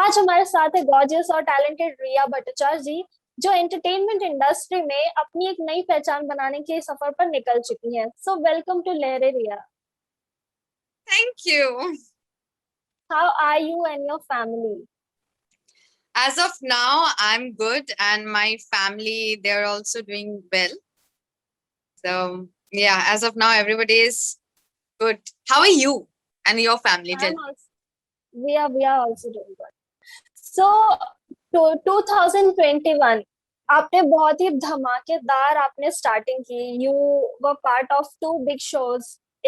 आज हमारे साथ है गॉर्जियस और टैलेंटेड रिया भट्टाचार्य जी, जो एंटरटेनमेंट इंडस्ट्री में अपनी एक नई पहचान बनाने के सफर पर निकल चुकी हैं। सो वेलकम टू लहरे रिया। Thank you. How are you and your family? As of now, I'm good, and my family, they're also doing well. So, yeah, as of now, everybody is good. How are you and your family? I Tell am me. Also we are also doing good. So 2021 आपने बहुत ही धमाकेदार आपने starting की। You were part of two big shows,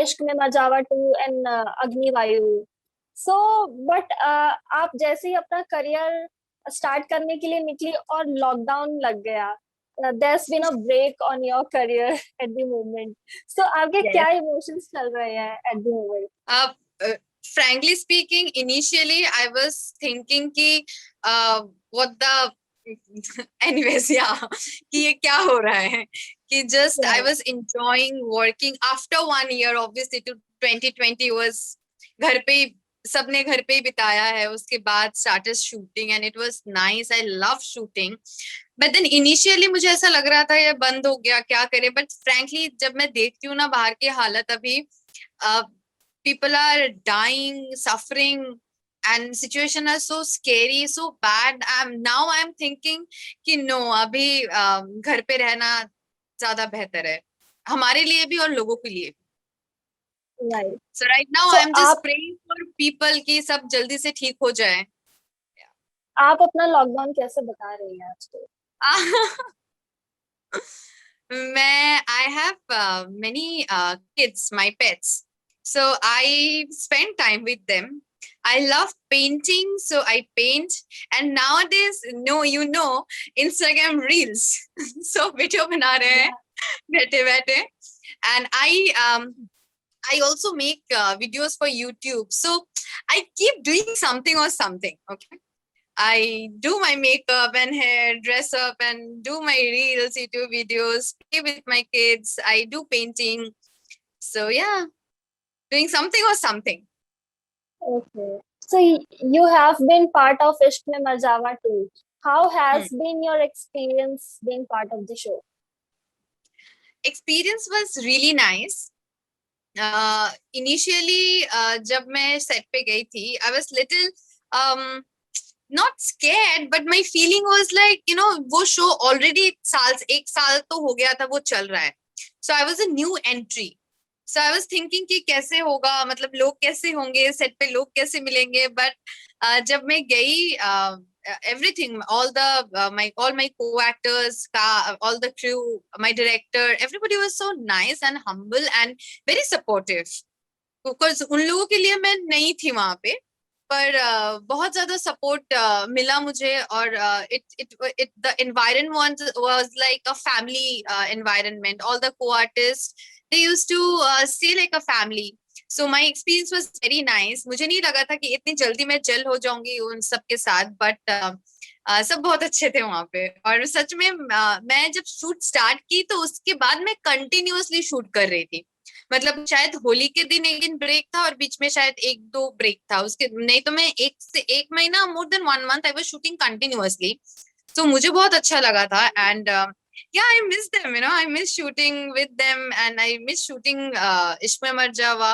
Ishq Mein मजावा 2 and अग्निवायु। So but आप जैसे ही अपना career start करने के लिए निकली और लॉकडाउन लग गया, there's been a break on your career at the moment. So आपके Yes. क्या इमोशंस चल रहे हैं at the moment? Uh, Frankly speaking, initially I was thinking कि what the anyways, yeah, कि ये क्या हो रहा है कि just I Yeah. was enjoying working after 1 year. Obviously, to 2020 was घर पे ही सबने घर पे ही बिताया है. उसके बाद started shooting and it was nice. I love shooting. But then initially मुझे ऐसा लग रहा था ये बंद हो गया क्या करें. But frankly जब मैं देखती हूँ ना बाहर की हालत अभी, people are dying, suffering, and situation are so scary, so bad. I'm thinking कि no, अभी घर पे रहना ज्यादा बेहतर है हमारे लिए भी और लोगों के लिए भी. Right. So right now So I'm just praying for people कि सब जल्दी से ठीक हो जाए. आप अपना लॉकडाउन कैसे बता रही हैं आजकल? मैं I have many kids, my pets. So I spend time with them. I love painting, so I paint. And nowadays, no, Instagram Reels. So video बना रहे हैं बैठे बैठे. And I also make videos for YouTube. So I keep doing something or something. Okay. I do my makeup and hair, dress up and do my reels, YouTube videos, play with my kids. I do painting. So yeah, doing something or something. Okay. So you have been part of Ishq Mein Majawa too. How Hmm. has been your experience being part of the show? Experience was really nice. Initially, जब मैं set पे गई थी, I was little um, not scared, but my feeling was like, वो show already एक साल तो हो गया था वो चल रहा है. So I was a new entry. So I was thinking कि कैसे होगा, मतलब लोग कैसे होंगे सेट पे, लोग कैसे मिलेंगे. But जब मैं गई, everything, all my co-actors, all the crew, my director, everybody was so nice and humble and very supportive. Because उन लोगों के लिए मैं नहीं थी वहां पे, पर बहुत ज्यादा सपोर्ट मिला मुझे. और it the environment was like a family environment. All the co-artists, they used to stay like a family. So my experience was very nice. मुझे नहीं लगा था कि इतनी जल्दी मैं जेल हो जाऊंगी उन सबके साथ. बट सब बहुत अच्छे थे वहां पे. और सच में मैं जब शूट स्टार्ट की तो उसके बाद मैं कंटिन्यूअसली शूट कर रही थी. मतलब शायद होली के दिन एक दिन ब्रेक था और बीच में शायद एक दो ब्रेक था उसके, नहीं तो मैं एक महीना, more than 1 month, I was shooting continuously. तो मुझे बहुत अच्छा लगा था. And yeah, I miss them, I miss shooting with them, and I miss shooting Ishq Mein Mar Jawa.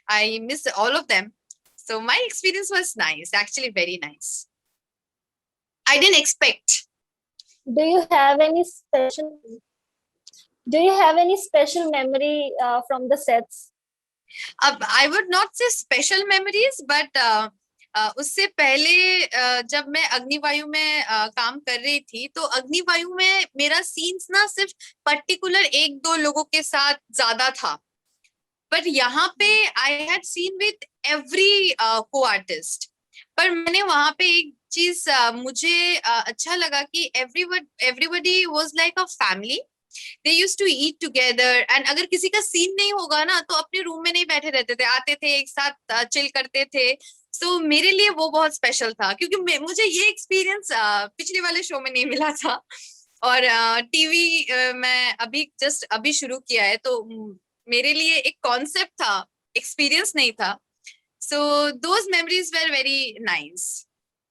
I miss all of them. So my experience was nice, actually very nice. I didn't expect. Do you have any special Do you have any special memory from the sets? I would not say special memories, but उससे पहले जब मैं अग्निवायु में काम कर रही थी, तो अग्निवायु में मेरा सीन्स ना सिर्फ पर्टिकुलर एक दो लोगों के साथ ज्यादा था. पर यहाँ पे I had seen with every को आर्टिस्ट. पर मैंने वहां पे एक चीज मुझे अच्छा लगा कि everybody was like a family. They use to eat together. And अगर किसी का सीन नहीं होगा ना, तो अपने रूम में नहीं बैठे रहते थे, आते थे एक साथ चिल करते थे. सो मेरे लिए वो बहुत स्पेशल था, क्योंकि मुझे ये एक्सपीरियंस पिछले वाले शो में नहीं मिला था. और टीवी मैं अभी शुरू किया है, तो मेरे लिए एक कॉन्सेप्ट था, एक्सपीरियंस नहीं था. So those memories were very nice.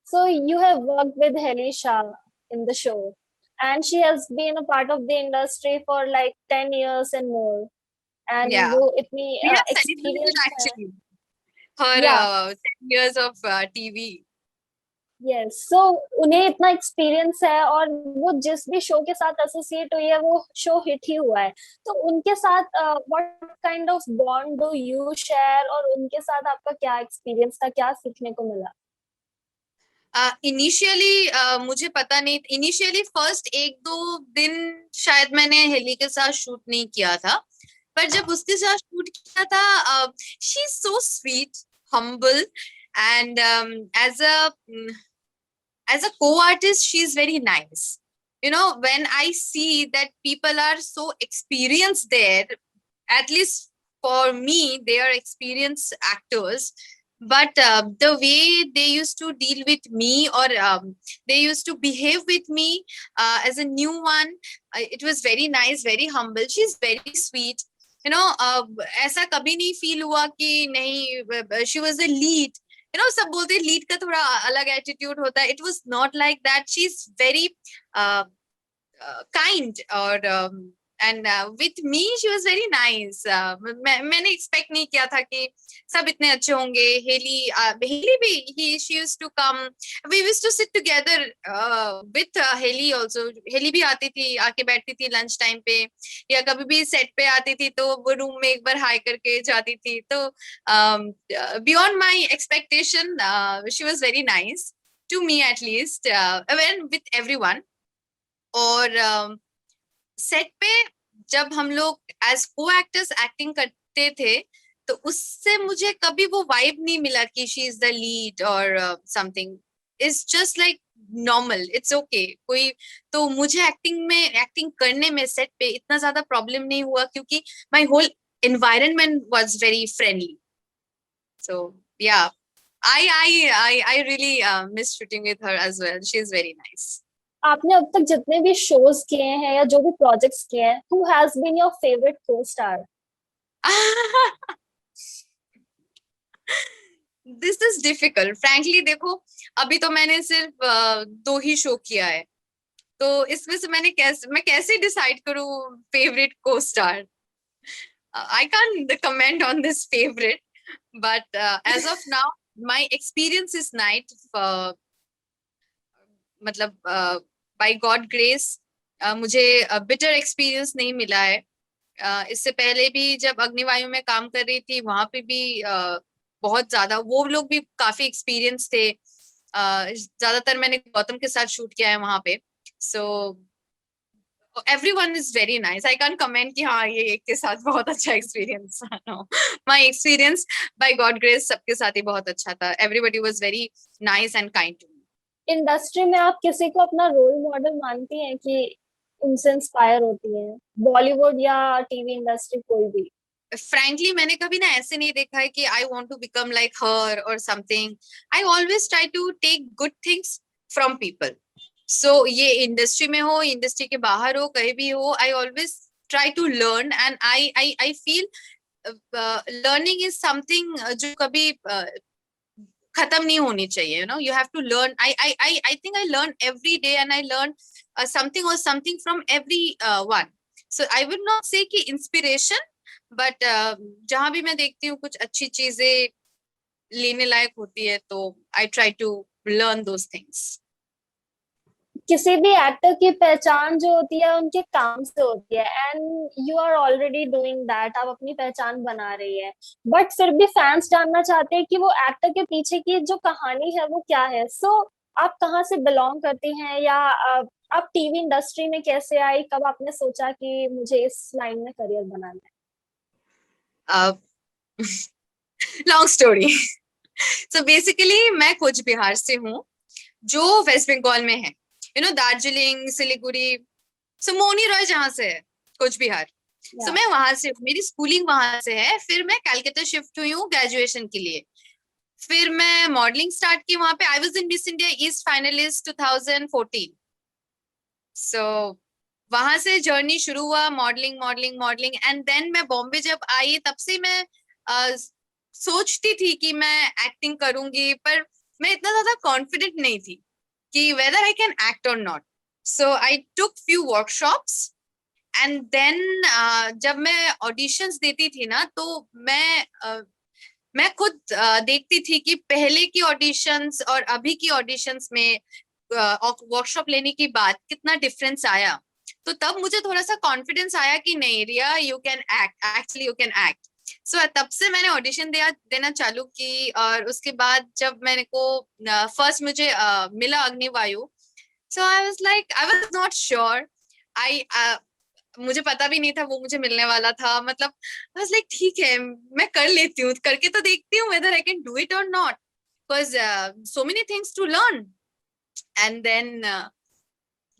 So you have worked with Heli Shah in the show, and she has been a part of the industry for like 10 years and more. And Yeah, वो इतनी we have celebrated experienced है. actually her Yeah. 10 years of TV. Yes, सो उन्हें इतना experience है और वो जिस भी शो के साथ एसोसिएट हुई है वो शो हिट ही हुआ है. तो उनके साथ what kind of bond do you share, और उनके साथ आपका क्या एक्सपीरियंस था, क्या सीखने को मिला? इनिशियली मुझे पता नहीं, इनिशियली फर्स्ट एक दो दिन शायद मैंने हेली के साथ शूट नहीं किया था, पर जब उसके साथ शूट किया था, she is so sweet, humble, and as a co-artist she is very nice. You know, when I see that people are so experienced there, at least for me they are experienced actors, but the way they used to deal with me, or they used to behave with me as a new one, it was very nice, very humble. She's very sweet. You know, ऐसा कभी नहीं feel हुआ कि नहीं she was a lead. You know, सब बोलते हैं lead का थोड़ा अलग एटीट्यूड होता है. It was not like that. She is very kind, और and with me she was very nice. मैंने एक्सपेक्ट नहीं किया था कि सब इतने अच्छे होंगे. हेली भी she used to come, we used to sit together with हेली आल्सो. हेली भी आती थी, आके बैठती थी लंच टाइम पे, या कभी भी सेट पे आती थी तो वो रूम में एक बार हाई करके जाती थी. तो beyond my expectation, she was very nice to me, at least, when with everyone. और सेट पे जब हम लोग एज को एक्टर्स एक्टिंग करते थे, तो उससे मुझे कभी वो वाइब नहीं मिला कि शी इज द लीड और something. It's just like normal, it's okay. कोई तो मुझे एक्टिंग करने में सेट पे इतना ज्यादा प्रॉब्लम नहीं हुआ, क्योंकि my whole environment was very friendly. So yeah, I really miss shooting with her as well. She is very nice. आपने अब तक जितने भी शोज किए हैं या जो भी प्रोजेक्ट्स किए हैं, who has been your favourite co-star? This is difficult. Frankly, देखो अभी तो मैंने सिर्फ 2 ही शो किया है, तो इसमें से मैं कैसे डिसाइड करूं फेवरेट को star? I can't comment on this favorite, but as of now, my experience is nice. मतलब by God grace, मुझे बिटर एक्सपीरियंस नहीं मिला है. इससे पहले भी जब अग्निवायु में काम कर रही थी, वहां पे भी बहुत ज्यादा वो लोग भी काफी एक्सपीरियंस थे. ज्यादातर मैंने गौतम के साथ शूट किया है वहां पे. सो everyone is very nice. I can't comment कि हाँ ये एक के साथ बहुत अच्छा experience. No, my experience by God grace सबके साथ ही बहुत अच्छा था. Everybody was very nice and kind to me. Industry में आप किसी को अपना रोल मॉडल मानती हैं कि उनसे इंस्पायर होती हैं, बॉलीवुड या टीवी इंडस्ट्री, कोई भी? Frankly, मैंने कभी ना ऐसे नहीं देखा है कि I want to become like her or something. I always try to take good things from people. So ये इंडस्ट्री में हो, इंडस्ट्री के बाहर हो, कहीं भी हो, I always try to learn, and I feel learning is something जो कभी खत्म नहीं होनी चाहिए. You know, you have to learn. I think I learn every day, and I learn something from every one. So I would not say कि inspiration, but जहां भी मैं देखती हूँ कुछ अच्छी चीजें लेने लायक होती है, तो I try to learn those things. किसी भी एक्टर की पहचान जो होती है उनके काम से होती है, and you are already doing that. आप अपनी पहचान बना रही है, बट फिर भी फैंस जानना चाहते हैं कि वो एक्टर के पीछे की जो कहानी है वो क्या है. सो आप कहाँ से बिलोंग करती हैं, या आप टीवी इंडस्ट्री में कैसे आई, कब आपने सोचा कि मुझे इस लाइन में करियर बनाना है? Long story. सो बेसिकली मैं कूच बिहार से हूँ, जो वेस्ट बंगाल में है. यू नो, दार्जिलिंग, सिलीगुड़ी, मोनी रॉय जहाँ से है, कूच बिहार. सो मैं वहां से, मेरी स्कूलिंग वहां से है. फिर मैं कलकत्ता शिफ्ट हुई हूँ ग्रेजुएशन के लिए. फिर मैं मॉडलिंग स्टार्ट की वहां पे. I was in Miss India East finalist 2014. So वहां से जर्नी शुरू हुआ, modelling modelling modelling. And then मैं बॉम्बे जब आई, तब से मैं सोचती थी कि मैं एक्टिंग करूंगी, पर मैं इतना ज्यादा कॉन्फिडेंट नहीं थी कि वेदर आई कैन एक्ट और not. So I took few workshops and then जब मैं ऑडिशंस देती थी ना, तो मैं खुद देखती थी कि पहले की ऑडिशंस और अभी की ऑडिशंस में वर्कशॉप लेने के बाद कितना डिफरेंस आया. तो तब मुझे थोड़ा सा कॉन्फिडेंस आया कि नहीं Riya, you can act, actually you can act. So तब से मैंने ऑडिशन देना चालू की. और उसके बाद जब मैंने को फर्स्ट मुझे मिला Agnivayu, so I was like, I was not sure. I मुझे पता भी नहीं था वो मुझे मिलने वाला था. मतलब आई वाज लाइक ठीक है, मैं कर लेती हूँ, करके तो देखती हूँ whether I can do it or not, because so many things to learn. And then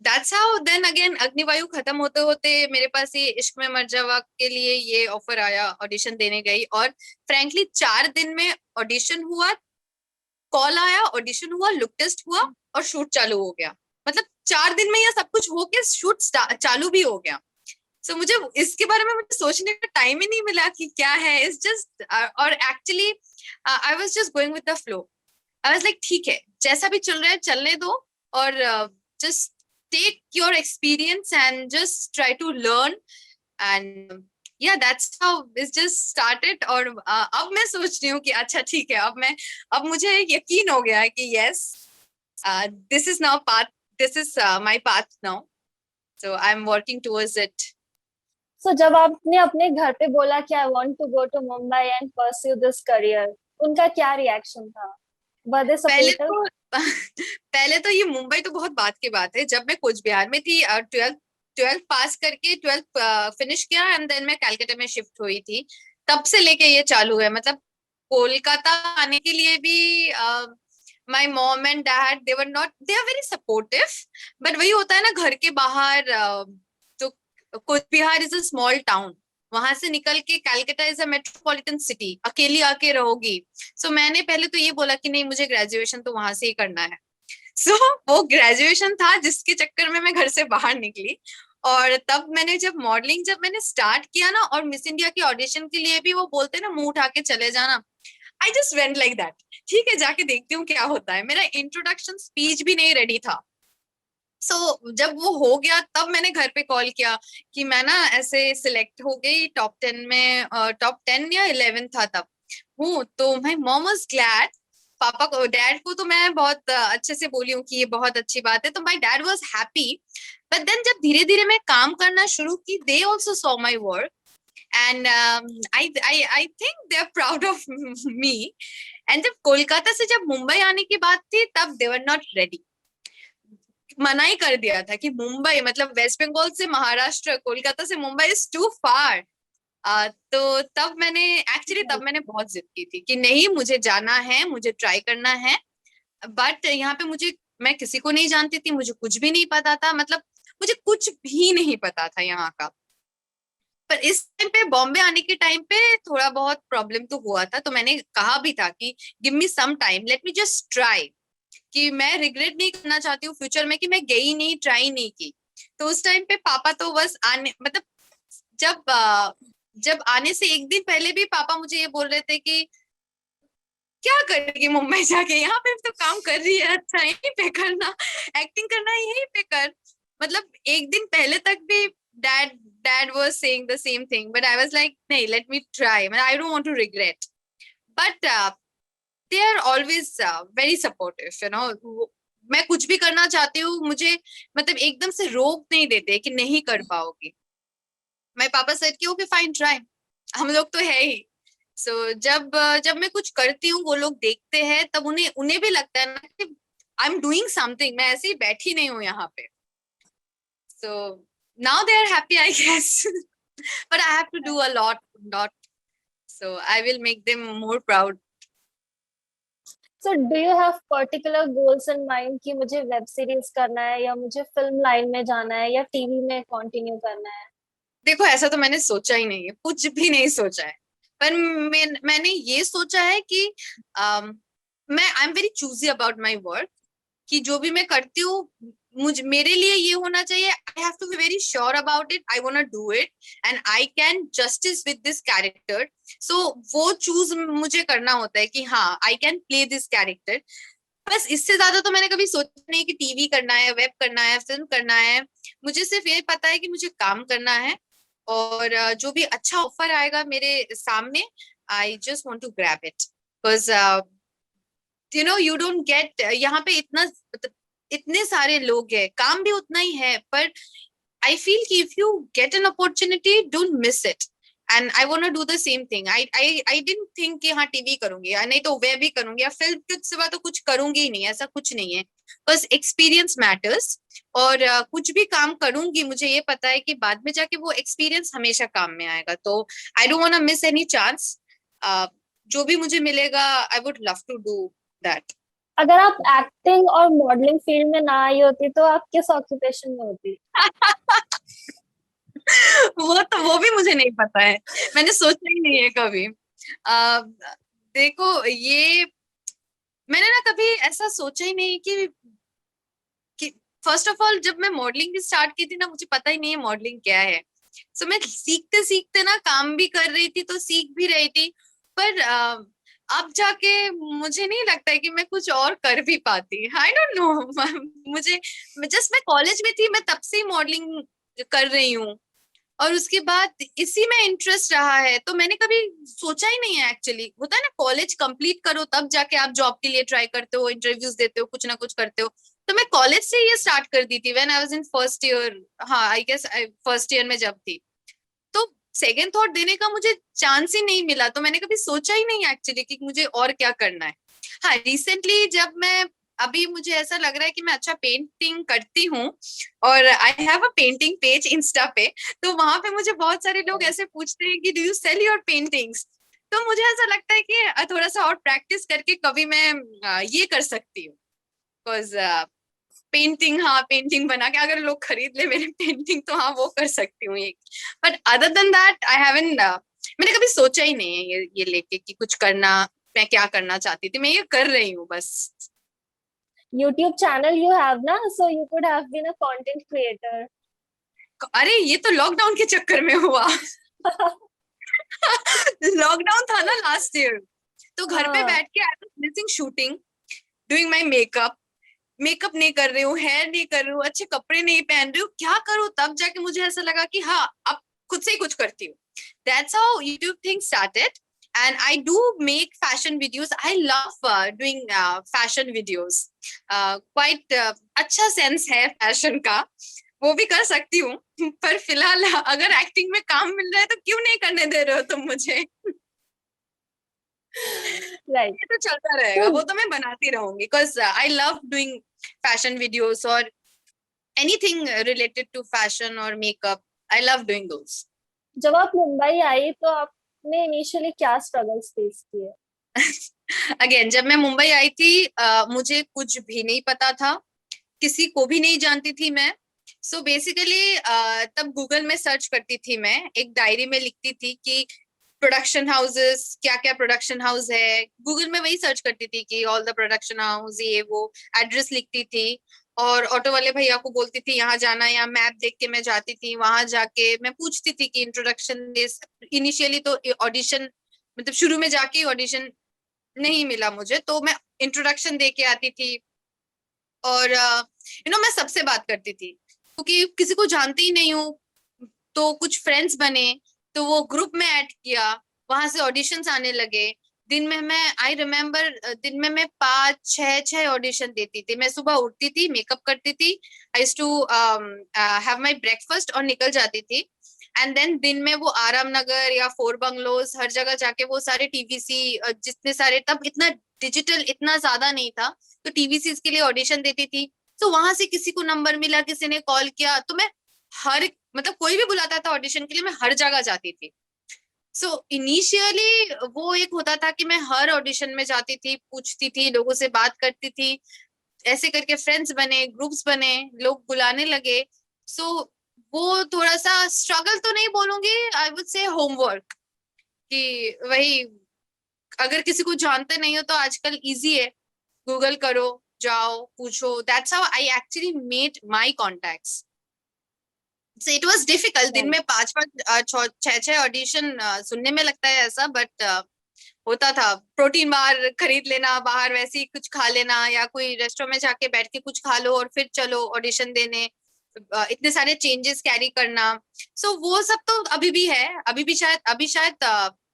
that's how then again अग्निवायु खत्म होते होते मेरे पास ये इश्क में मर जावा के लिए ये ऑफर आया, ऑडिशन देने गई. और फ्रैंकली 4 दिन में ऑडिशन हुआ, कॉल आया, ऑडिशन हुआ, लुक टेस्ट हुआ और शूट चालू हो गया. मतलब 4 दिन में ये सब कुछ होके शूट चालू भी हो गया. सो मुझे इसके बारे में मुझे सोचने का टाइम ही नहीं मिला कि क्या है. इट्स जस्ट और actually I was just going with the flow. I was like ठीक है, जैसा भी चल रहा है चलने दो, और just take your experience and just try to learn. And yeah that's how it's just started. और अब मैं सोच रही हूँ कि अच्छा ठीक है, अब मुझे यकीन हो गया है कि yes, this is now path, this is my path now. So I am working towards it. So जब आपने अपने घर पे बोला कि I want to go to Mumbai and pursue this career, उनका क्या रिएक्शन था? वर दे पहले सपोर्टिव? तो पहले तो ये मुंबई तो बहुत बात की बात है. जब मैं कूच बिहार में थी, 12th पास करके 12th फिनिश किया एंड देन मैं कलकत्ता में शिफ्ट हुई थी, तब से लेके ये चालू है. मतलब कोलकाता आने के लिए भी my mom and dad, they were not, they are very supportive. But वही होता है ना, घर के बाहर तो Cooch Behar is a small town. वहां से निकल के Calcutta is a metropolitan city, अकेली आके रहोगी. सो मैंने पहले तो ये बोला कि नहीं, मुझे ग्रेजुएशन तो वहां से ही करना है. सो वो ग्रेजुएशन था जिसके चक्कर में मैं घर से बाहर निकली. और तब मैंने जब मैंने स्टार्ट किया ना, और मिस इंडिया के ऑडिशन के लिए भी वो बोलते ना मुंह उठा के चले जाना, I just went like that. ठीक है, जाके देखती हूँ क्या होता है. मेरा इंट्रोडक्शन स्पीच भी नहीं रेडी था. जब वो हो गया तब मैंने घर पे कॉल किया कि मैं ना ऐसे सिलेक्ट हो गई टॉप 10 में, टॉप 10 या 11 था तब हूँ. तो माय मॉम वाज ग्लैड. पापा को, डैड को तो मैं बहुत अच्छे से बोली हूँ कि ये बहुत अच्छी बात है, तो my dad was happy. But then जब धीरे धीरे मैं काम करना शुरू की, they also saw my work and I think they are proud of me. And जब कोलकाता से जब मुंबई आने की बात थी, तब दे वर नॉट रेडी. मना ही कर दिया था कि मुंबई, मतलब वेस्ट बंगाल से महाराष्ट्र, कोलकाता से मुंबई इज टू फार. तो तब मैंने बहुत जिद की थी कि नहीं, मुझे जाना है, मुझे ट्राई करना है. बट यहाँ पे मैं किसी को नहीं जानती थी, मुझे कुछ भी नहीं पता था. मतलब मुझे कुछ भी नहीं पता था यहाँ का. पर इस टाइम पे, बॉम्बे आने के टाइम पे थोड़ा बहुत प्रॉब्लम तो हुआ था. तो मैंने कहा भी था कि give me some time, let me just try, कि मैं रिग्रेट नहीं करना चाहती हूँ फ्यूचर में कि मैं गई नहीं, ट्राई नहीं की. तो उस टाइम पे पापा तो बस आने, मतलब जब आने से एक दिन पहले भी पापा मुझे ये बोल रहे थे कि क्या करेगी मुंबई जाके, यहाँ पे तो काम कर रही है, अच्छा यहीं पे करना, एक्टिंग करना है यहीं पे कर. मतलब एक दिन पहले तक भी dad dad was saying the same thing, but I was like नहीं, let me try, I don't want to regret. But they are always very supportive, you know. मैं कुछ भी करना चाहती हूँ, मुझे मतलब एकदम से रोक नहीं देते कि नहीं कर पाओगी. मैं पापा सेड कि ओके फाइन ट्राई, हम लोग तो है ही. जब मैं कुछ करती हूँ, वो लोग देखते हैं, तब उन्हें उन्हें भी लगता है ना कि आई एम डूइंग समथिंग, मैं ऐसे ही बैठी नहीं हूँ यहाँ पे. So now they are happy I guess. But I have to do a lot, so I will make them more proud. So do you have particular goals in mind कि मुझे web series करना है, या मुझे film line में जाना है, या टीवी में कंटिन्यू करना है? देखो, ऐसा तो मैंने सोचा ही नहीं है, कुछ भी नहीं सोचा है. पर मैंने ये सोचा है कि मैं I am very choosy about my work, कि जो भी मैं करती हूँ, मेरे लिए ये होना चाहिए, I have to be very sure about it, I want to do it and I can justice with this character. So वो चूज मुझे करना होता है कि हाँ, I can play this character. बस इससे ज्यादा तो मैंने कभी सोचा नहीं कि टीवी करना है, वेब करना है, फिल्म करना है। मुझे सिर्फ ये पता है कि मुझे काम करना है, और जो भी अच्छा ऑफर आएगा मेरे सामने, I just want to grab it, because you don't get, यहाँ पे इतना मतलब इतने सारे लोग हैं, काम भी उतना ही है, पर आई फील कि if you get an opportunity, don't miss it. And I want to do the same thing. I didn't think कि हाँ टीवी करूंगी या नहीं तो वेब भी करूंगी या फिल्म के सिवा तो कुछ करूंगी ही नहीं, ऐसा कुछ नहीं है। बस एक्सपीरियंस मैटर्स, और कुछ भी काम करूंगी मुझे ये पता है कि बाद में जाके वो एक्सपीरियंस हमेशा काम में आएगा। तो I don't want to miss any chance. जो भी मुझे मिलेगा, I would love to do that. अगर आप एक्टिंग और मॉडलिंग फील्ड में ना आई होती तो आप किस ऑक्यूपेशन में होती? वो भी मुझे नहीं पता है, मैंने सोचा ही नहीं है कभी। आ, देखो, ये मैंने ना कभी ऐसा सोचा ही नहीं कि फर्स्ट ऑफ ऑल जब मैं मॉडलिंग स्टार्ट की थी ना, मुझे पता ही नहीं है मॉडलिंग क्या है। सो मैं सीखते सीखते ना काम भी कर रही थी, तो सीख भी रही थी, पर अब जाके मुझे नहीं लगता है कि मैं कुछ और कर भी पाती। आई डोंट नो मुझे, मैं कॉलेज में थी, मैं तब से ही मॉडलिंग कर रही हूँ, और उसके बाद इसी में इंटरेस्ट रहा है, तो मैंने कभी सोचा ही नहीं है। एक्चुअली होता है ना, कॉलेज कंप्लीट करो तब जाके आप जॉब के लिए ट्राई करते हो, इंटरव्यूज देते हो, कुछ ना कुछ करते हो। तो मैं कॉलेज से ये स्टार्ट कर दी थी when I was in first year. हाँ, आई गेस फर्स्ट ईयर में जब थी, तो सेकेंड थॉट देने का मुझे चांस ही नहीं मिला, तो मैंने कभी सोचा ही नहीं एक्चुअली कि मुझे और क्या करना है। हाँ, रिसेंटली जब मैं, अभी मुझे ऐसा लग रहा है कि मैं अच्छा पेंटिंग करती हूँ, और I have a painting page Insta पे, तो वहां पे मुझे बहुत सारे लोग ऐसे पूछते हैं कि do you sell your paintings. तो मुझे ऐसा लगता है कि थोड़ा सा और प्रैक्टिस करके कभी मैं ये कर सकती हूँ, बिकॉज पेंटिंग, हाँ पेंटिंग बना के अगर लोग खरीद ले मेरी पेंटिंग, तो हाँ वो कर सकती हूँ एक। But other than that I haven't, मैंने कभी सोचा ही नहीं है ये लेके कि कुछ करना, मैं क्या करना चाहती थी, मैं ये कर रही हूँ बस। YouTube channel you have ना, so you could have been a content creator. अरे ये तो लॉकडाउन के चक्कर में हुआ। लॉकडाउन था ना लास्ट ईयर, तो घर पे हाँ, बैठ के I was missing shooting, doing my makeup, makeup नहीं कर रही हूँ, हेयर नहीं कर रही हूँ, अच्छे कपड़े नहीं पहन रही हूँ, क्या करूँ? तब जाके मुझे ऐसा लगा कि हाँ, अब खुद से ही कुछ करती हूँ। That's how YouTube thing started, and I do make fashion videos. I love doing fashion videos, quite अच्छा सेंस है फैशन का, वो भी कर सकती हूँ। पर फिलहाल अगर एक्टिंग में काम मिल रहा है तो क्यों नहीं करने दे रहे हो तुम मुझे? right. ये तो चलता रहेगा, तो वो तो मैं बनाती रहूंगी, because I love doing fashion videos, और anything related to fashion or makeup. I love doing those. जब आप मुंबई आई तो आपने इनिशियली क्या स्ट्रगल्स फेस किए? अगेन, जब मैं मुंबई आई थी, मुझे कुछ भी नहीं पता था, किसी को भी नहीं जानती थी मैं। सो बेसिकली तब गूगल में सर्च करती थी, मैं एक डायरी में लिखती थी कि प्रोडक्शन हाउसेस, क्या क्या प्रोडक्शन हाउस है, गूगल में वही सर्च करती थी कि ऑल द प्रोडक्शन हाउस, ये वो एड्रेस लिखती थी, और ऑटो वाले भैया को बोलती थी यहाँ जाना, या मैप देख के मैं जाती थी, वहां जाके मैं पूछती थी कि इंट्रोडक्शन दे। इनिशियली तो ऑडिशन, मतलब शुरू में जाके ऑडिशन नहीं मिला मुझे, तो मैं इंट्रोडक्शन दे के आती थी, और मैं सबसे बात करती थी, क्योंकि किसी को जानती ही नहीं हूँ। तो कुछ फ्रेंड्स बने, तो वो ग्रुप में ऐड किया, वहां से ऑडिशंस आने लगे। दिन में मैं, आई रिमेम्बर, दिन में मैं 5 6 ऑडिशन देती थी। मैं सुबह उठती थी, मेकअप करती थी, आई टू हैव माय ब्रेकफास्ट और निकल जाती थी। एंड देन दिन में वो आराम नगर या फोर बंगलोज, हर जगह जाके वो सारे टीवीसी, जितने सारे, तब इतना डिजिटल इतना ज्यादा नहीं था, तो टीवीसी के लिए ऑडिशन देती थी। तो वहां से किसी को नंबर मिला, किसी ने कॉल किया, तो मैं हर, मतलब कोई भी बुलाता था ऑडिशन के लिए, मैं हर जगह जाती थी। सो इनिशियली वो एक होता था कि मैं हर ऑडिशन में जाती थी, पूछती थी, लोगों से बात करती थी, ऐसे करके फ्रेंड्स बने, ग्रुप्स बने, लोग बुलाने लगे। सो वो थोड़ा सा स्ट्रगल तो नहीं बोलूंगी, आई वुड से होमवर्क, कि वही, अगर किसी को जानते नहीं हो तो आजकल इजी है, गूगल करो, जाओ, पूछो। That's how I actually made my contacts. So it was difficult, दिन Right. में 5 5 6 6 ऑडिशन सुनने में लगता है ऐसा, बट होता था प्रोटीन बार खरीद लेना बाहर, वैसे ही कुछ खा लेना, या कोई रेस्टोरेंट में जाके बैठ के कुछ खा लो और फिर चलो ऑडिशन देने, इतने सारे चेंजेस कैरी करना। सो वो सब तो अभी भी है, अभी शायद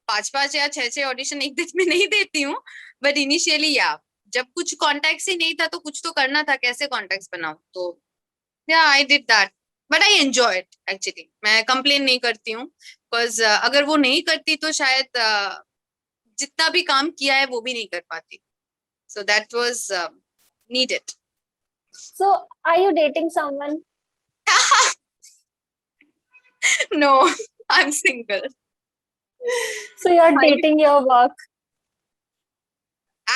5-5 या 6-6 ऑडिशन एक दिन में नहीं देती हूँ, बट इनिशियली या जब कुछ कॉन्टेक्ट ही नहीं था तो कुछ तो करना था, कैसे कॉन्टेक्ट बनाऊं, तो या I did that, but I enjoy it actually. मैं कंप्लेन नहीं करती हूँ, बिकॉज अगर वो नहीं करती तो शायद जितना भी काम किया है वो भी नहीं कर पाती, so that was needed. So, are you dating someone? No, I'm single. So, you're I dating your work.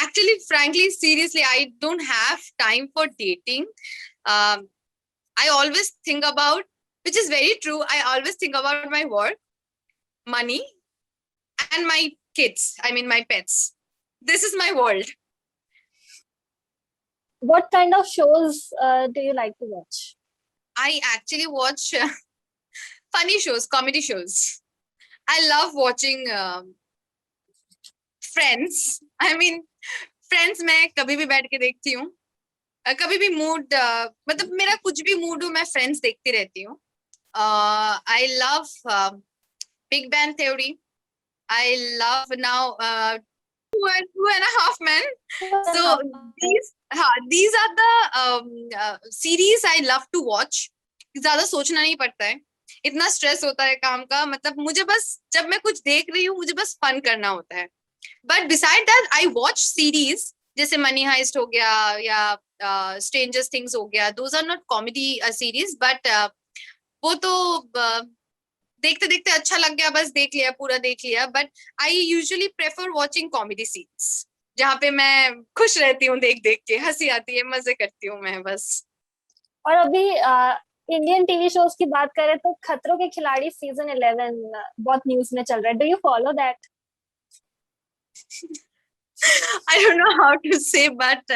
actually, frankly, seriously, I don't have time for dating. I always think about, which is very true, I always think about my work, money, and my kids. I mean, my pets. This is my world. What kind of shows do you like to watch? I actually watch funny shows, comedy shows. I love watching Friends. I mean, Friends मैं कभी भी बैठ के देखती हूँ, कभी भी mood, मतलब मेरा कुछ भी मूड हो मैं फ्रेंड्स देखती रहती हूँ। I love big bang theory, I love now two and a half men. So these are the series I love to watch. ज्यादा सोचना नहीं पड़ता है, इतना स्ट्रेस होता है काम का, मतलब मुझे बस जब मैं कुछ देख रही हूँ मुझे बस फन करना होता है। But beside that I watch series, जैसे मनी हाइस्ट हो गया या स्ट्रेंजर्स थिंग्स हो गया, those are not comedy series, but वो तो देखते देखते अच्छा लग गया, बस देख लिया, पूरा देख लिया। But I usually prefer watching comedy series, जहाँ पे मैं खुश रहती हूँ, देख देख के हंसी आती है, मजे करती हूँ मैं बस। और अभी इंडियन टीवी शोज की बात करें तो खतरों के खिलाड़ी सीजन 11 बहुत न्यूज में चल रहा है। Do you follow that? I don't know how to say, but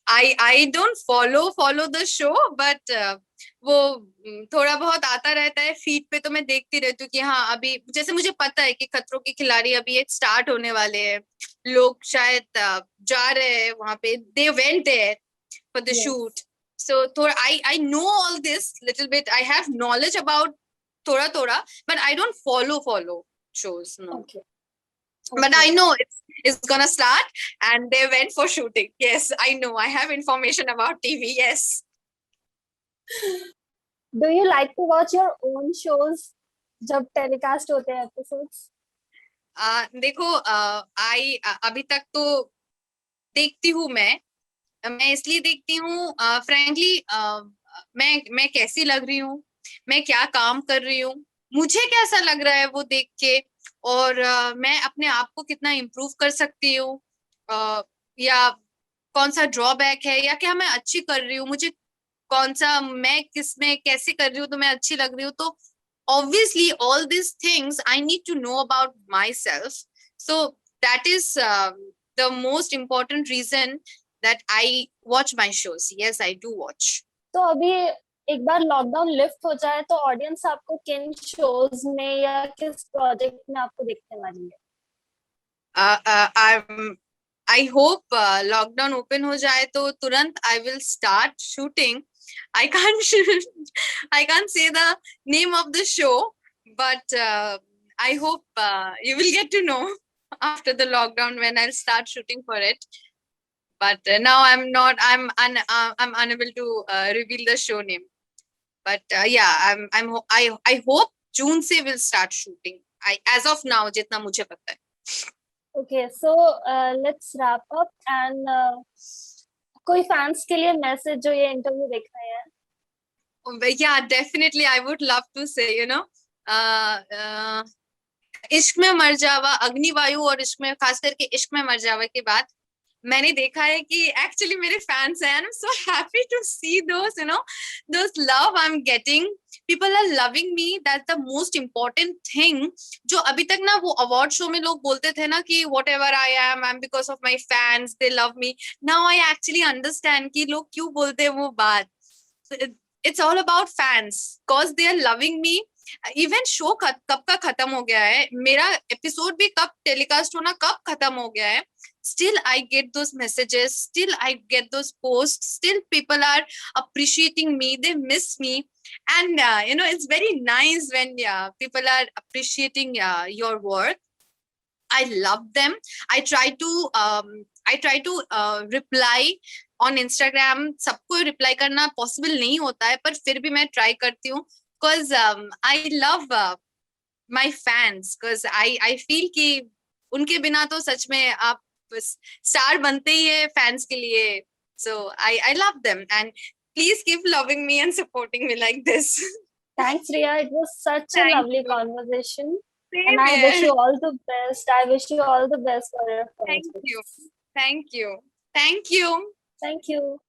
I don't follow the show, but वो थोड़ा बहुत आता रहता है फीड पे, तो मैं देखती रहती हूँ कि हाँ अभी जैसे मुझे पता है कि खतरों के खिलाड़ी अभी एक स्टार्ट होने वाले हैं, लोग शायद जा रहे हैं वहां पे, they went there for the shoot, so थोड़ा I know all this little bit, I have knowledge about थोड़ा, but I don't follow shows, no. Okay. But I know it's gonna start and they went for shooting. Yes, I know. I have information about TV. Yes. Do you like to watch your own shows जब telecast होते हैं episodes? देखो, अभी तक तो देखती हूँ मैं इसलिए देखती हूँ फ्रैंकली, मैं कैसी लग रही हूँ, मैं क्या काम कर रही हूँ, मुझे कैसा लग रहा है वो देख के, और मैं अपने आप को कितना इम्प्रूव कर सकती हूँ, या कौन सा ड्रॉबैक है, या क्या मैं अच्छी कर रही हूँ, मुझे कौन सा, मैं किस में कैसे कर रही हूँ तो मैं अच्छी लग रही हूँ, तो obviously all these things I need to know about myself, so that is the most important reason that I watch my shows. Yes, I do watch. तो अभी एक बार लॉकडाउन लिफ्ट हो जाए तो ऑडियंस आपको किन शोज में या किस प्रोजेक्ट में आपको देखने वाली है? I hope लॉकडाउन ओपन हो जाए तो तुरंत I will start shooting. I can't say the name of the show, but I hope you will get to know after the lockdown when I'll start shooting for it. But now I'm unable to reveal the show name. But yeah, I hope June से will start shooting. As of now जितना मुझे पता है. Okay, so let's wrap up and कोई fans के लिए message जो ये इंटरव्यू देख रहे हैं? Yeah, definitely I would love to say, इश्क में मर जावा, अग्निवायु और इश्क में, खास करके इश्क में मर जावा के बाद मैंने देखा है कि एक्चुअली मेरे फैंस हैं, and I'm so happy to see those love I'm getting. People are loving me. That's the most important thing. जो अभी तक ना वो अवार्ड शो में लोग बोलते थे ना कि whatever I am, I'm because of my fans, they love me. Now I actually understand कि लोग क्यों बोलते हैं वो बात. It's all about fans, cause they are loving me. Even show कब का खत्म हो गया है, मेरा एपिसोड भी कब टेलीकास्ट होना कब खत्म हो गया है, still I get those messages, still I get those posts, still people are appreciating me, they miss me. And it's very nice when people are appreciating your work. I love them. I try to reply on Instagram. सबको reply करना possible नहीं होता है, पर फिर भी मैं try करती हूँ, because I love my fans, because I feel कि उनके बिना तो सच में आप स्टार बनते ही है fans के लिए. So I love them, and please keep loving me and supporting me like this. Thanks, Riya. It was such a Thank lovely you. conversation. And Same I wish here. you all the best. I wish you all the best for your Thank you. projects. Thank you. Thank you. Thank you.